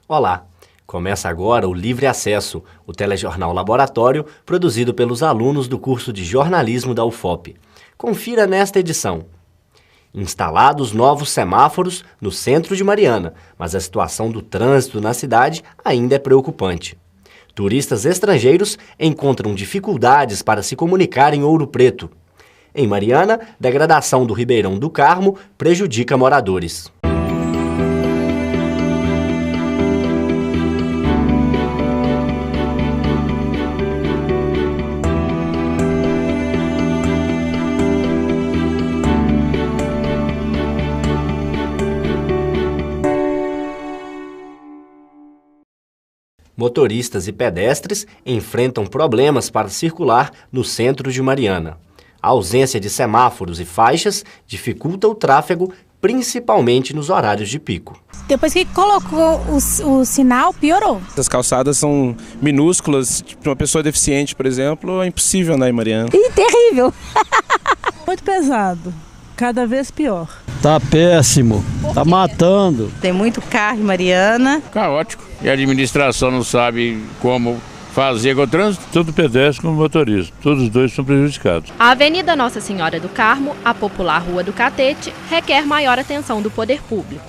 Olá! Começa agora o Livre Acesso, o telejornal laboratório produzido pelos alunos do curso de jornalismo da UFOP. Confira nesta edição. Instalados novos semáforos no centro de Mariana, mas a situação do trânsito na cidade ainda é preocupante. Turistas estrangeiros encontram dificuldades para se comunicar em Ouro Preto. Em Mariana, degradação do Ribeirão do Carmo prejudica moradores. Motoristas e pedestres enfrentam problemas para circular no centro de Mariana. A ausência de semáforos e faixas dificulta o tráfego, principalmente nos horários de pico. Depois que colocou o sinal, piorou. As calçadas são minúsculas, para uma pessoa deficiente, por exemplo, é impossível andar em Mariana. E terrível! Muito pesado, cada vez pior. Tá péssimo, tá matando. Tem muito carro em Mariana. Caótico. E a administração não sabe como fazer com o trânsito. Tanto pedestre como motorista, todos os dois são prejudicados. A Avenida Nossa Senhora do Carmo, a popular Rua do Catete, requer maior atenção do poder público.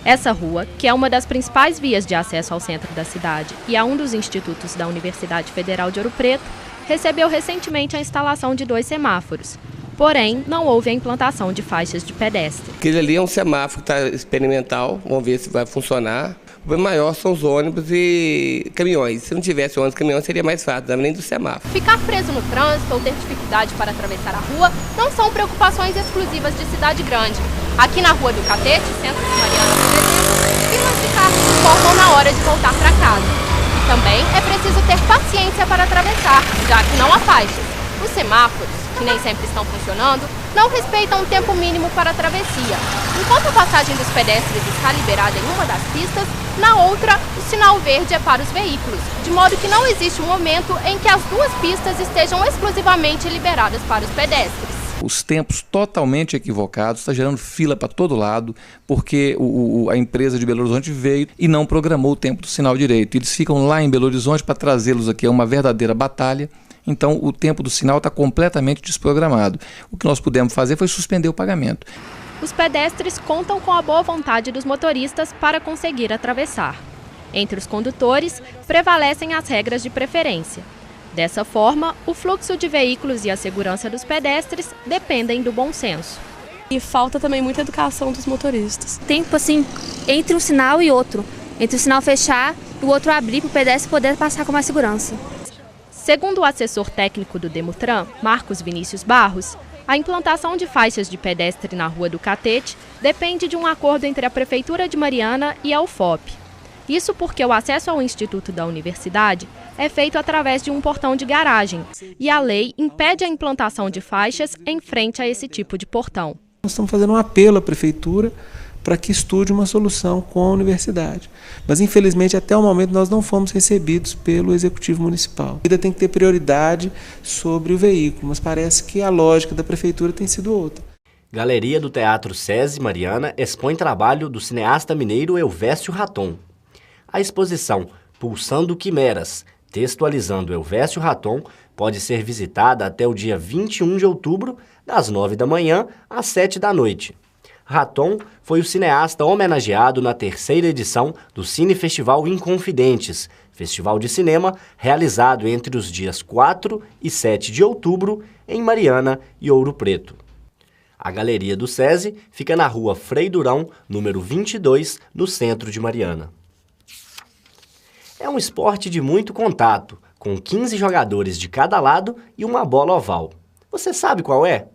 Essa rua, que é uma das principais vias de acesso ao centro da cidade e a um dos institutos da Universidade Federal de Ouro Preto, recebeu recentemente a instalação de 2 semáforos. Porém, não houve a implantação de faixas de pedestre. Aquele ali é um semáforo que está experimental, vamos ver se vai funcionar. O problema maior são os ônibus e caminhões. Se não tivesse ônibus e caminhões seria mais fácil, além do semáforo. Ficar preso no trânsito ou ter dificuldade para atravessar a rua não são preocupações exclusivas de cidade grande. Aqui na Rua do Catete, centro de Mariana, por exemplo, filas de carros se formam na hora de voltar para casa. E também é preciso ter paciência para atravessar, já que não há faixas. Os semáforos, que nem sempre estão funcionando, não respeitam o tempo mínimo para a travessia. Enquanto a passagem dos pedestres está liberada em uma das pistas, na outra, o sinal verde é para os veículos, de modo que não existe um momento em que as 2 pistas estejam exclusivamente liberadas para os pedestres. Os tempos totalmente equivocados, está gerando fila para todo lado, porque a empresa de Belo Horizonte veio e não programou o tempo do sinal direito. Eles ficam lá em Belo Horizonte para trazê-los aqui, é uma verdadeira batalha. Então, o tempo do sinal está completamente desprogramado. O que nós pudemos fazer foi suspender o pagamento. Os pedestres contam com a boa vontade dos motoristas para conseguir atravessar. Entre os condutores, prevalecem as regras de preferência. Dessa forma, o fluxo de veículos e a segurança dos pedestres dependem do bom senso. E falta também muita educação dos motoristas. Tempo assim, entre um sinal e outro. Entre o sinal fechar e o outro abrir para o pedestre poder passar com mais segurança. Segundo o assessor técnico do Demutran, Marcos Vinícius Barros, a implantação de faixas de pedestre na Rua do Catete depende de um acordo entre a Prefeitura de Mariana e a UFOP. Isso porque o acesso ao Instituto da Universidade é feito através de um portão de garagem e a lei impede a implantação de faixas em frente a esse tipo de portão. Nós estamos fazendo um apelo à Prefeitura para que estude uma solução com a universidade. Mas, infelizmente, até o momento nós não fomos recebidos pelo Executivo Municipal. Ainda tem que ter prioridade sobre o veículo, mas parece que a lógica da Prefeitura tem sido outra. Galeria do Teatro SESI Mariana expõe trabalho do cineasta mineiro Elvésio Raton. A exposição Pulsando Quimeras, textualizando Elvésio Raton, pode ser visitada até o dia 21 de outubro, das 9 da manhã às 7 da noite. Raton foi o cineasta homenageado na 3ª edição do Cine Festival Inconfidentes, festival de cinema realizado entre os dias 4 e 7 de outubro em Mariana e Ouro Preto. A Galeria do SESI fica na rua Frei Durão, número 22, no centro de Mariana. É um esporte de muito contato, com 15 jogadores de cada lado e uma bola oval. Você sabe qual é?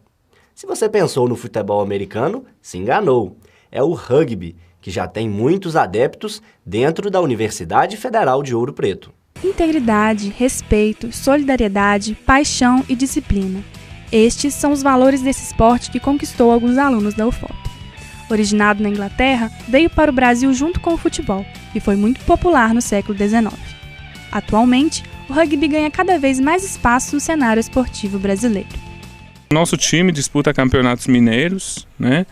Se você pensou no futebol americano, se enganou. É o rugby, que já tem muitos adeptos dentro da Universidade Federal de Ouro Preto. Integridade, respeito, solidariedade, paixão e disciplina. Estes são os valores desse esporte que conquistou alguns alunos da UFOP. Originado na Inglaterra, veio para o Brasil junto com o futebol e foi muito popular no século XIX. Atualmente, o rugby ganha cada vez mais espaço no cenário esportivo brasileiro. Nosso time disputa campeonatos mineiros, né?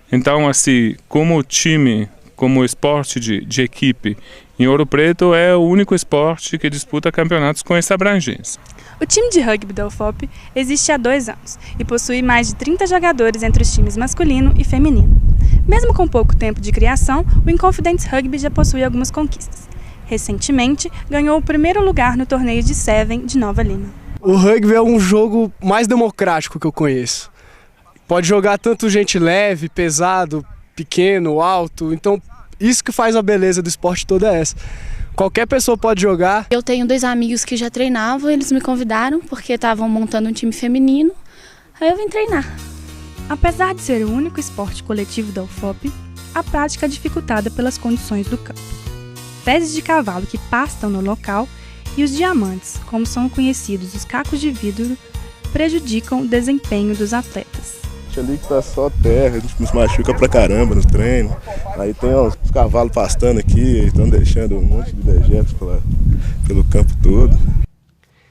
Então, assim, como time como esporte de equipe em Ouro Preto, é o único esporte que disputa campeonatos com essa abrangência. O time de rugby da UFOP existe há 2 anos e possui mais de 30 jogadores entre os times masculino e feminino. Mesmo com pouco tempo de criação, o Inconfidentes Rugby já possui algumas conquistas. Recentemente, ganhou o primeiro lugar no torneio de Seven de Nova Lima. O rugby é um jogo mais democrático que eu conheço. Pode jogar tanto gente leve, pesado, pequeno, alto. Então, isso que faz a beleza do esporte toda essa. Qualquer pessoa pode jogar. Eu tenho 2 amigos que já treinavam, eles me convidaram porque estavam montando um time feminino. Aí eu vim treinar. Apesar de ser o único esporte coletivo da UFOP, a prática é dificultada pelas condições do campo. Fezes de cavalo que pastam no local e os diamantes, como são conhecidos os cacos de vidro, prejudicam o desempenho dos atletas. Ali que tá só terra, a gente nos machuca pra caramba no treino. Aí tem uns cavalos pastando aqui, estão deixando um monte de dejetos pelo campo todo.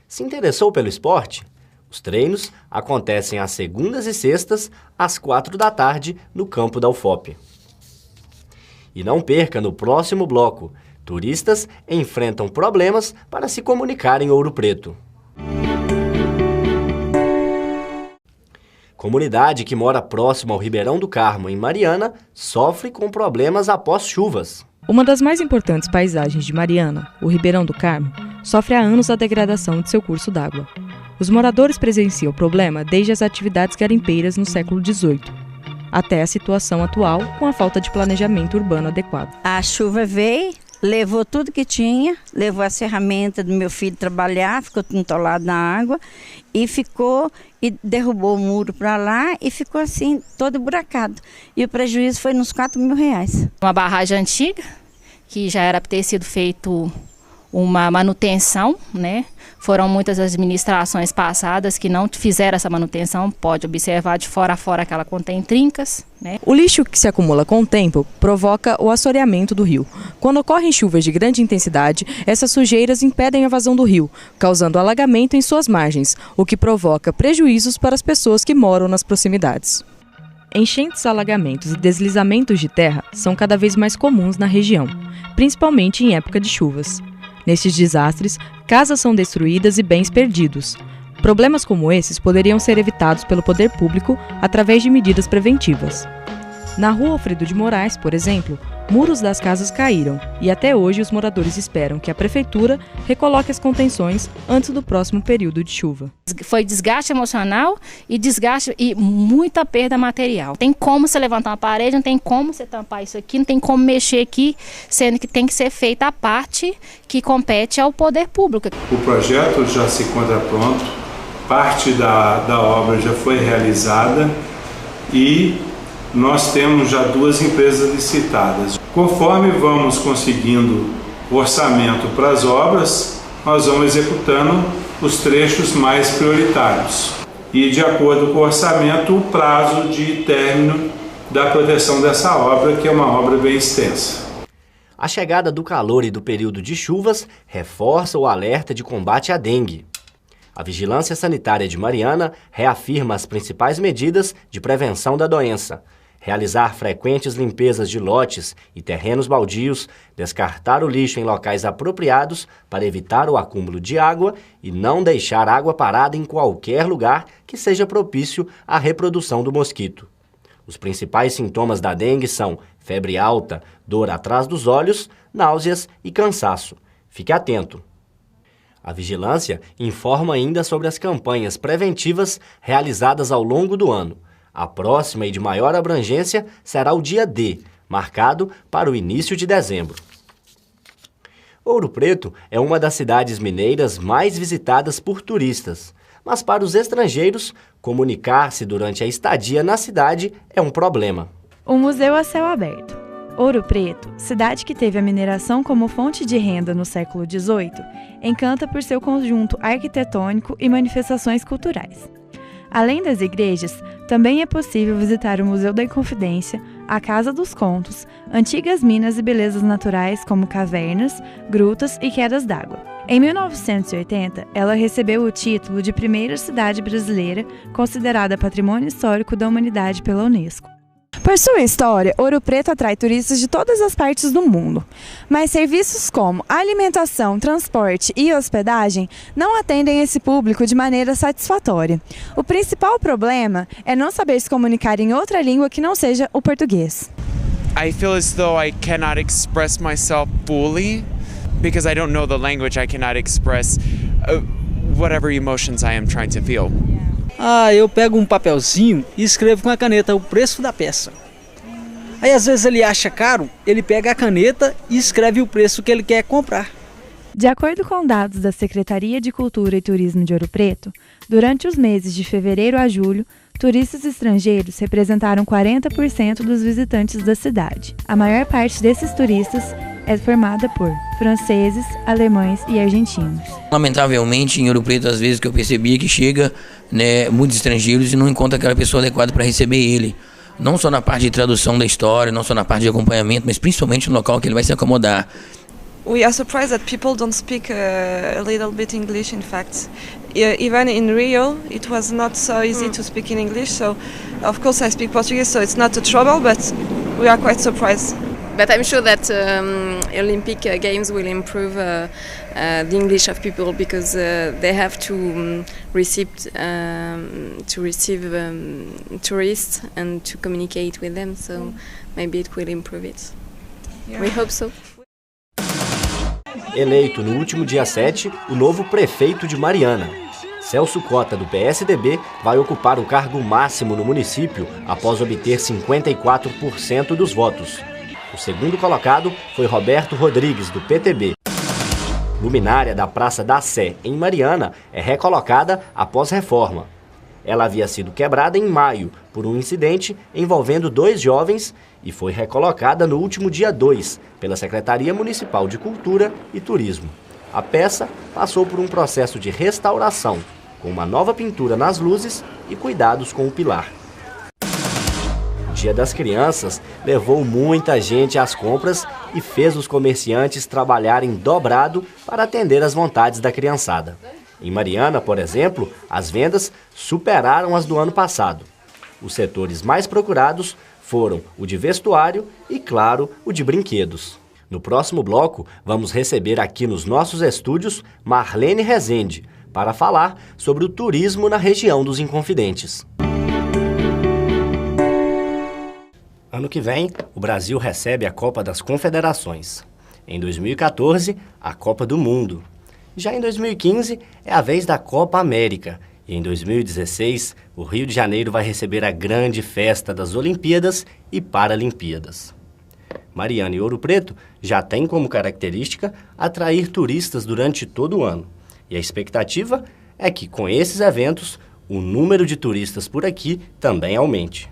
Se interessou pelo esporte? Os treinos acontecem às segundas e sextas, às 4 da tarde, no campo da UFOP. E não perca no próximo bloco. Turistas enfrentam problemas para se comunicar em Ouro Preto. Comunidade que mora próximo ao Ribeirão do Carmo, em Mariana, sofre com problemas após chuvas. Uma das mais importantes paisagens de Mariana, o Ribeirão do Carmo, sofre há anos a degradação de seu curso d'água. Os moradores presenciam o problema desde as atividades garimpeiras no século XVIII, até a situação atual com a falta de planejamento urbano adequado. A chuva veio, levou tudo que tinha, levou as ferramentas do meu filho trabalhar, ficou entolado na água e derrubou o muro para lá e ficou assim, todo buracado. E o prejuízo foi nos R$4.000. Uma barragem antiga, que já era para ter sido feito uma manutenção, né? Foram muitas administrações passadas que não fizeram essa manutenção, pode observar de fora a fora que ela contém trincas, né? O lixo que se acumula com o tempo provoca o assoreamento do rio. Quando ocorrem chuvas de grande intensidade, essas sujeiras impedem a vazão do rio, causando alagamento em suas margens, o que provoca prejuízos para as pessoas que moram nas proximidades. Enchentes, alagamentos e deslizamentos de terra são cada vez mais comuns na região, principalmente em época de chuvas. Nestes desastres, casas são destruídas e bens perdidos. Problemas como esses poderiam ser evitados pelo poder público através de medidas preventivas. Na rua Alfredo de Moraes, por exemplo, muros das casas caíram e até hoje os moradores esperam que a prefeitura recoloque as contenções antes do próximo período de chuva. Foi desgaste emocional e muita perda material. Tem como você levantar uma parede, não tem como você tampar isso aqui, não tem como mexer aqui, sendo que tem que ser feita a parte que compete ao poder público. O projeto já se encontra pronto, parte da obra já foi realizada e nós temos já 2 empresas licitadas. Conforme vamos conseguindo orçamento para as obras, nós vamos executando os trechos mais prioritários. E, de acordo com o orçamento, o prazo de término da proteção dessa obra, que é uma obra bem extensa. A chegada do calor e do período de chuvas reforça o alerta de combate à dengue. A Vigilância Sanitária de Mariana reafirma as principais medidas de prevenção da doença: realizar frequentes limpezas de lotes e terrenos baldios, descartar o lixo em locais apropriados para evitar o acúmulo de água e não deixar água parada em qualquer lugar que seja propício à reprodução do mosquito. Os principais sintomas da dengue são febre alta, dor atrás dos olhos, náuseas e cansaço. Fique atento. A vigilância informa ainda sobre as campanhas preventivas realizadas ao longo do ano. A próxima e de maior abrangência será o dia D, marcado para o início de dezembro. Ouro Preto é uma das cidades mineiras mais visitadas por turistas, mas para os estrangeiros, comunicar-se durante a estadia na cidade é um problema. O Museu a Céu Aberto. Ouro Preto, cidade que teve a mineração como fonte de renda no século XVIII, encanta por seu conjunto arquitetônico e manifestações culturais. Além das igrejas, também é possível visitar o Museu da Inconfidência, a Casa dos Contos, antigas minas e belezas naturais como cavernas, grutas e quedas d'água. Em 1980, ela recebeu o título de primeira cidade brasileira considerada Patrimônio Histórico da Humanidade pela Unesco. Por sua história, Ouro Preto atrai turistas de todas as partes do mundo, mas serviços como alimentação, transporte e hospedagem não atendem esse público de maneira satisfatória. O principal problema é não saber se comunicar em outra língua que não seja o português. I feel as though I cannot express myself fully because I don't know the language. I cannot express whatever emotions I am trying to feel. Eu pego um papelzinho e escrevo com a caneta o preço da peça. Aí às vezes ele acha caro, ele pega a caneta e escreve o preço que ele quer comprar. De acordo com dados da Secretaria de Cultura e Turismo de Ouro Preto, durante os meses de fevereiro a julho, turistas estrangeiros representaram 40% dos visitantes da cidade. A maior parte desses turistas é formada por franceses, alemães e argentinos. Lamentavelmente, em Ouro Preto, às vezes que eu percebi que chega muitos estrangeiros e não encontra aquela pessoa adequada para receber ele. Não só na parte de tradução da história, não só na parte de acompanhamento, mas principalmente no local que ele vai se acomodar. We are surprised that people don't speak a little bit English, in fact. Even in Rio, it was not so easy to speak in English, so of course I speak Portuguese, so it's not a trouble, but we are quite surprised. But I'm sure that Olympic Games will improve the English of people because they have to receive tourists and to communicate with them. So maybe it will improve it. Yeah. We hope so. Eleito no último dia 7, o novo prefeito de Mariana. Celso Cota, do PSDB, vai ocupar o cargo máximo no município após obter 54% dos votos. O segundo colocado foi Roberto Rodrigues, do PTB. Luminária da Praça da Sé, em Mariana, é recolocada após reforma. Ela havia sido quebrada em maio por um incidente envolvendo 2 jovens e foi recolocada no último dia 2 pela Secretaria Municipal de Cultura e Turismo. A peça passou por um processo de restauração, com uma nova pintura nas luzes e cuidados com o pilar. O Dia das Crianças levou muita gente às compras e fez os comerciantes trabalharem dobrado para atender às vontades da criançada. Em Mariana, por exemplo, as vendas superaram as do ano passado. Os setores mais procurados foram o de vestuário e, claro, o de brinquedos. No próximo bloco, vamos receber aqui nos nossos estúdios Marlene Rezende para falar sobre o turismo na região dos Inconfidentes. Ano que vem, o Brasil recebe a Copa das Confederações. Em 2014, a Copa do Mundo. Já em 2015, é a vez da Copa América. E em 2016, o Rio de Janeiro vai receber a grande festa das Olimpíadas e Paralimpíadas. Mariana e Ouro Preto já tem como característica atrair turistas durante todo o ano. E a expectativa é que, com esses eventos, o número de turistas por aqui também aumente.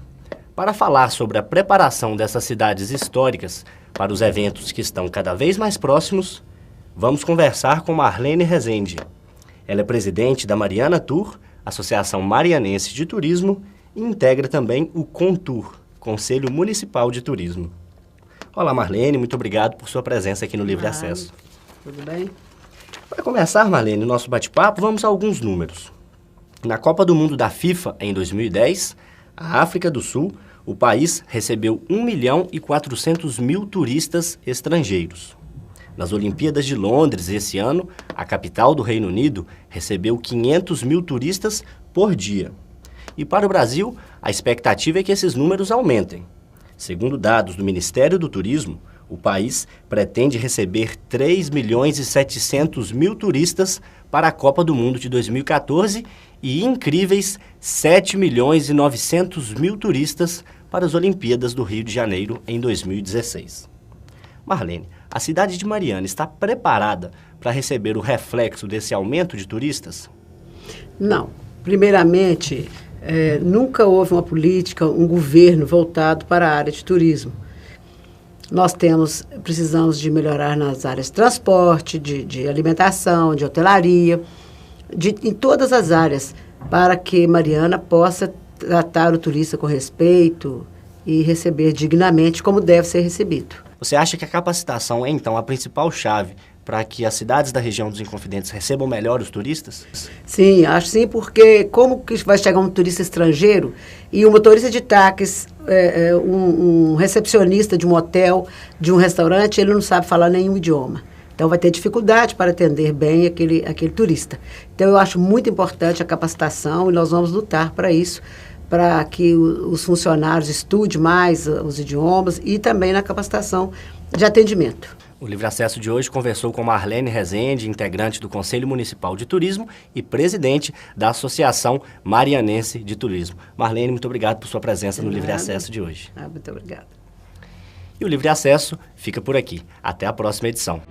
Para falar sobre a preparação dessas cidades históricas para os eventos que estão cada vez mais próximos, vamos conversar com Marlene Rezende. Ela é presidente da Mariana Tour, Associação Marianense de Turismo, e integra também o Contur, Conselho Municipal de Turismo. Olá, Marlene, muito obrigado por sua presença aqui no Livre Acesso. Tudo bem? Para começar, Marlene, o nosso bate-papo, vamos a alguns números. Na Copa do Mundo da FIFA, em 2010, a África do Sul, o país recebeu 1.400.000 turistas estrangeiros. Nas Olimpíadas de Londres, esse ano, a capital do Reino Unido recebeu 500.000 turistas por dia. E para o Brasil, a expectativa é que esses números aumentem. Segundo dados do Ministério do Turismo, o país pretende receber 3.700.000 turistas para a Copa do Mundo de 2014 e incríveis 7.900.000 turistas para as Olimpíadas do Rio de Janeiro em 2016. Marlene, a cidade de Mariana está preparada para receber o reflexo desse aumento de turistas? Não. Primeiramente, nunca houve uma política, um governo voltado para a área de turismo. Nós precisamos de melhorar nas áreas de transporte, de alimentação, de hotelaria, em todas as áreas, para que Mariana possa tratar o turista com respeito e receber dignamente como deve ser recebido. Você acha que a capacitação é, então, a principal chave para que as cidades da região dos Inconfidentes recebam melhor os turistas? Sim, acho sim, porque como que vai chegar um turista estrangeiro e um motorista de táxi, um recepcionista de um hotel, de um restaurante, ele não sabe falar nenhum idioma. Então vai ter dificuldade para atender bem aquele turista. Então eu acho muito importante a capacitação e nós vamos lutar para isso, para que os funcionários estudem mais os idiomas e também na capacitação de atendimento. O Livre Acesso de hoje conversou com Marlene Rezende, integrante do Conselho Municipal de Turismo e presidente da Associação Marianense de Turismo. Marlene, muito obrigado por sua presença no Livre Acesso de hoje. Muito obrigada. E o Livre Acesso fica por aqui. Até a próxima edição.